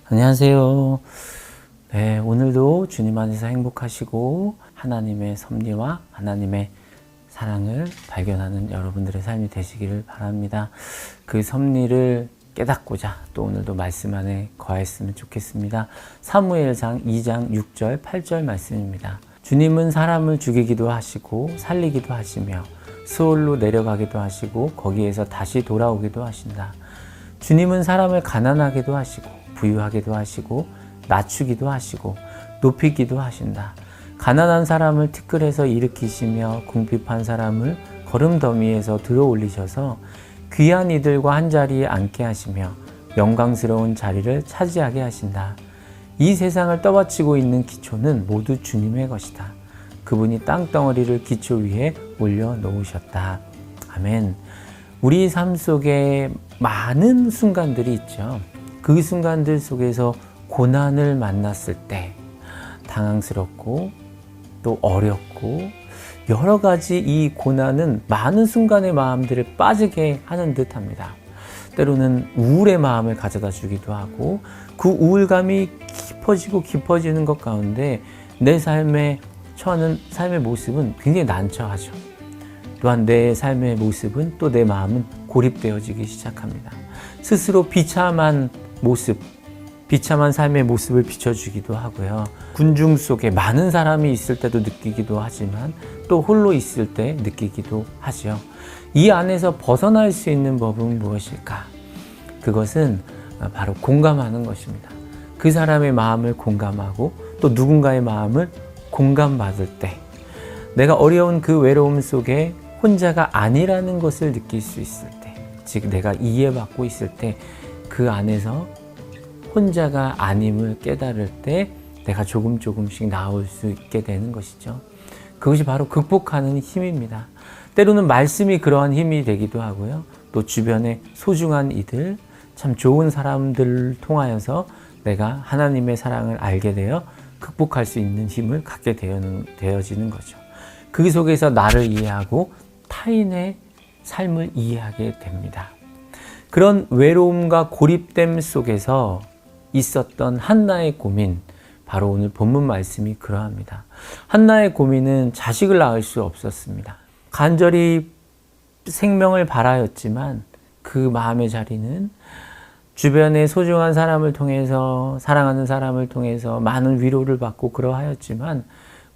안녕하세요. 네, 오늘도 주님 안에서 행복하시고 하나님의 섭리와 하나님의 사랑을 발견하는 여러분들의 삶이 되시기를 바랍니다. 그 섭리를 깨닫고자 또 오늘도 말씀 안에 거했으면 좋겠습니다. 사무엘상 2장 6절 8절 말씀입니다. 주님은 사람을 죽이기도 하시고 살리기도 하시며 스올로 내려가기도 하시고 거기에서 다시 돌아오기도 하신다. 주님은 사람을 가난하게도 하시고 부유하게도 하시고 낮추기도 하시고 높이기도 하신다. 가난한 사람을 티끌에서 일으키시며 궁핍한 사람을 거름더미에서 들어올리셔서 귀한 이들과 한자리에 앉게 하시며 영광스러운 자리를 차지하게 하신다. 이 세상을 떠받치고 있는 기초는 모두 주님의 것이다. 그분이 땅덩어리를 기초 위에 올려놓으셨다. 아멘. 우리 삶 속에 많은 순간들이 있죠. 그 순간들 속에서 고난을 만났을 때 당황스럽고 또 어렵고 여러 가지 이 고난은 많은 순간의 마음들을 빠지게 하는 듯 합니다. 때로는 우울의 마음을 가져다 주기도 하고 그 우울감이 깊어지고 깊어지는 것 가운데 내 삶에 처하는 삶의 모습은 굉장히 난처하죠. 또한 내 삶의 모습은 또 내 마음은 고립되어지기 시작합니다. 스스로 비참한 모습, 비참한 삶의 모습을 비춰주기도 하고요. 군중 속에 많은 사람이 있을 때도 느끼기도 하지만 또 홀로 있을 때 느끼기도 하죠. 이 안에서 벗어날 수 있는 법은 무엇일까? 그것은 바로 공감하는 것입니다. 그 사람의 마음을 공감하고 또 누군가의 마음을 공감받을 때 내가 어려운 그 외로움 속에 혼자가 아니라는 것을 느낄 수 있을 때, 즉 내가 이해받고 있을 때 그 안에서 혼자가 아님을 깨달을 때 내가 조금씩 나올 수 있게 되는 것이죠. 그것이 바로 극복하는 힘입니다. 때로는 말씀이 그러한 힘이 되기도 하고요. 또 주변에 소중한 이들, 참 좋은 사람들을 통하여서 내가 하나님의 사랑을 알게 되어 극복할 수 있는 힘을 갖게 되어지는 거죠. 그 속에서 나를 이해하고 타인의 삶을 이해하게 됩니다. 그런 외로움과 고립됨 속에서 있었던 한나의 고민, 바로 오늘 본문 말씀이 그러합니다. 한나의 고민은 자식을 낳을 수 없었습니다. 간절히 생명을 바라였지만 그 마음의 자리는 주변의 소중한 사람을 통해서, 사랑하는 사람을 통해서 많은 위로를 받고 그러하였지만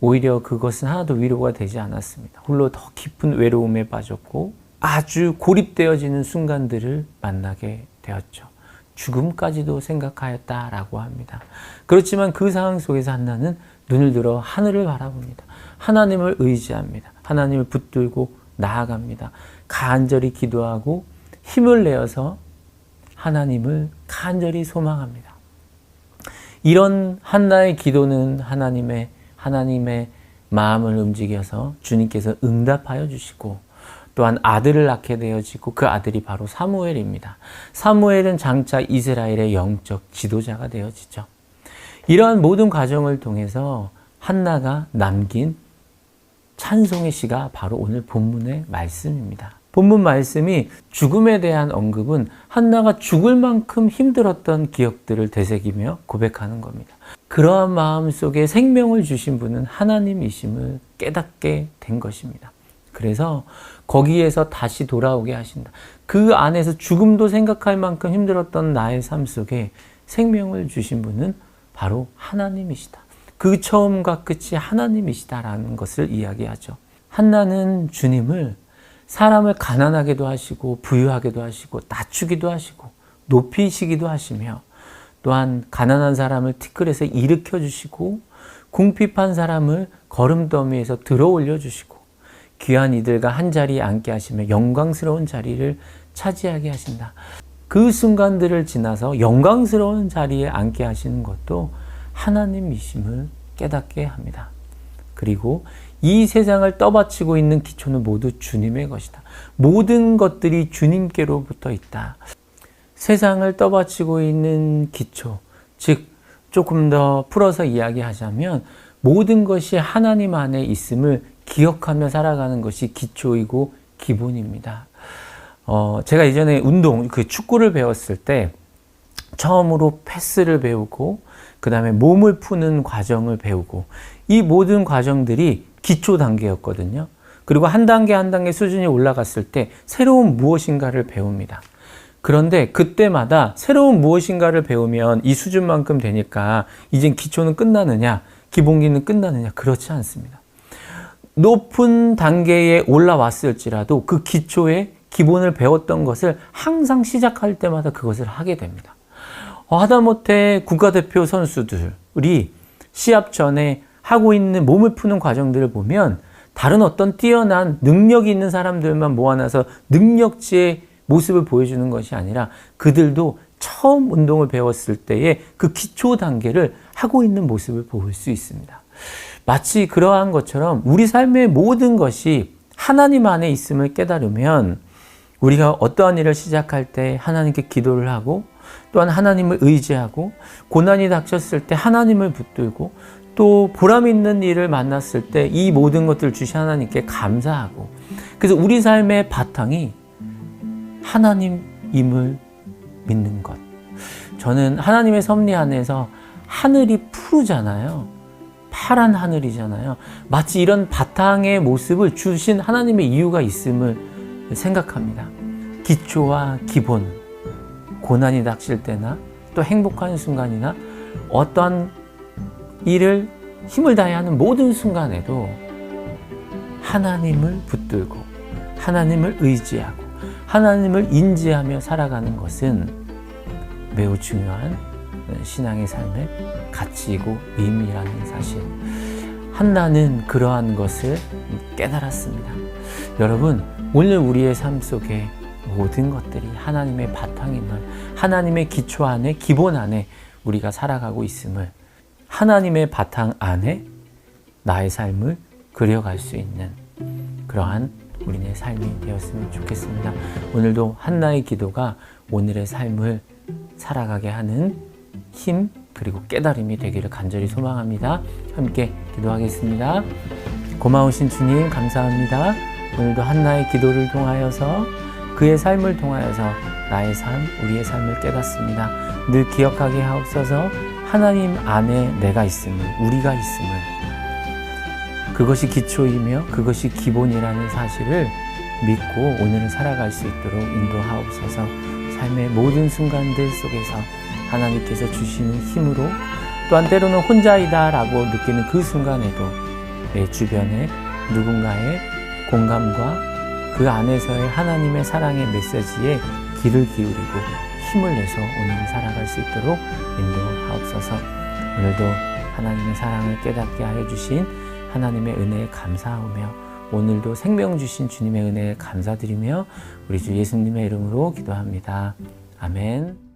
오히려 그것은 하나도 위로가 되지 않았습니다. 홀로 더 깊은 외로움에 빠졌고 아주 고립되어지는 순간들을 만나게 되었죠. 죽음까지도 생각하였다라고 합니다. 그렇지만 그 상황 속에서 한나는 눈을 들어 하늘을 바라봅니다. 하나님을 의지합니다. 하나님을 붙들고 나아갑니다. 간절히 기도하고 힘을 내어서 하나님을 간절히 소망합니다. 이런 한나의 기도는 하나님의 마음을 움직여서 주님께서 응답하여 주시고 또한 아들을 낳게 되어지고 그 아들이 바로 사무엘입니다. 사무엘은 장차 이스라엘의 영적 지도자가 되어지죠. 이러한 모든 과정을 통해서 한나가 남긴 찬송의 시가 바로 오늘 본문의 말씀입니다. 본문 말씀이 죽음에 대한 언급은 한나가 죽을 만큼 힘들었던 기억들을 되새기며 고백하는 겁니다. 그러한 마음 속에 생명을 주신 분은 하나님이심을 깨닫게 된 것입니다. 그래서 거기에서 다시 돌아오게 하신다. 그 안에서 죽음도 생각할 만큼 힘들었던 나의 삶 속에 생명을 주신 분은 바로 하나님이시다. 그 처음과 끝이 하나님이시다라는 것을 이야기하죠. 한나는 주님을 사람을 가난하게도 하시고 부유하게도 하시고 낮추기도 하시고 높이시기도 하시며 또한 가난한 사람을 티끌에서 일으켜 주시고 궁핍한 사람을 거름더미에서 들어올려 주시고 귀한 이들과 한자리에 앉게 하시며 영광스러운 자리를 차지하게 하신다. 그 순간들을 지나서 영광스러운 자리에 앉게 하시는 것도 하나님이심을 깨닫게 합니다. 그리고 이 세상을 떠받치고 있는 기초는 모두 주님의 것이다. 모든 것들이 주님께로부터 있다. 세상을 떠받치고 있는 기초, 즉 조금 더 풀어서 이야기하자면 모든 것이 하나님 안에 있음을 기억하며 살아가는 것이 기초이고 기본입니다. 제가 이전에 축구를 배웠을 때 처음으로 패스를 배우고 그 다음에 몸을 푸는 과정을 배우고 이 모든 과정들이 기초 단계였거든요. 그리고 한 단계 한 단계 수준이 올라갔을 때 새로운 무엇인가를 배웁니다. 그런데 그때마다 새로운 무엇인가를 배우면 이 수준만큼 되니까 이젠 기초는 끝나느냐, 기본기는 끝나느냐, 그렇지 않습니다. 높은 단계에 올라왔을지라도 그 기초의 기본을 배웠던 것을 항상 시작할 때마다 그것을 하게 됩니다. 하다못해 국가대표 선수들이 시합 전에 하고 있는 몸을 푸는 과정들을 보면 다른 어떤 뛰어난 능력이 있는 사람들만 모아놔서 능력치의 모습을 보여주는 것이 아니라 그들도 처음 운동을 배웠을 때의 그 기초 단계를 하고 있는 모습을 볼 수 있습니다. 마치 그러한 것처럼 우리 삶의 모든 것이 하나님 안에 있음을 깨달으면 우리가 어떠한 일을 시작할 때 하나님께 기도를 하고 또한 하나님을 의지하고 고난이 닥쳤을 때 하나님을 붙들고 또 보람 있는 일을 만났을 때 이 모든 것들을 주신 하나님께 감사하고 그래서 우리 삶의 바탕이 하나님임을 믿는 것. 저는 하나님의 섭리 안에서 하늘이 푸르잖아요. 파란 하늘이잖아요. 마치 이런 바탕의 모습을 주신 하나님의 이유가 있음을 생각합니다. 기초와 기본, 고난이 닥칠 때나 또 행복한 순간이나 어떠한 일을 힘을 다해 하는 모든 순간에도 하나님을 붙들고 하나님을 의지하고 하나님을 인지하며 살아가는 것은 매우 중요한 신앙의 삶의 가치이고 의미라는 사실. 한나는 그러한 것을 깨달았습니다. 여러분, 오늘 우리의 삶 속에 모든 것들이 하나님의 바탕임을, 하나님의 기초 안에, 기본 안에 우리가 살아가고 있음을, 하나님의 바탕 안에 나의 삶을 그려갈 수 있는 그러한 우리의 삶이 되었으면 좋겠습니다. 오늘도 한나의 기도가 오늘의 삶을 살아가게 하는 힘 그리고 깨달음이 되기를 간절히 소망합니다. 함께 기도하겠습니다. 고마우신 주님 감사합니다. 오늘도 한나의 기도를 통하여서 그의 삶을 통하여서 나의 삶, 우리의 삶을 깨닫습니다. 늘 기억하게 하옵소서. 하나님 안에 내가 있음을, 우리가 있음을, 그것이 기초이며 그것이 기본이라는 사실을 믿고 오늘을 살아갈 수 있도록 인도하옵소서. 삶의 모든 순간들 속에서 하나님께서 주시는 힘으로 또한 때로는 혼자이다 라고 느끼는 그 순간에도 내 주변에 누군가의 공감과 그 안에서의 하나님의 사랑의 메시지에 귀를 기울이고 힘을 내서 오늘을 살아갈 수 있도록 인도하옵소서. 오늘도 하나님의 사랑을 깨닫게 하여 주신 하나님의 은혜에 감사하며 오늘도 생명 주신 주님의 은혜에 감사드리며 우리 주 예수님의 이름으로 기도합니다. 아멘.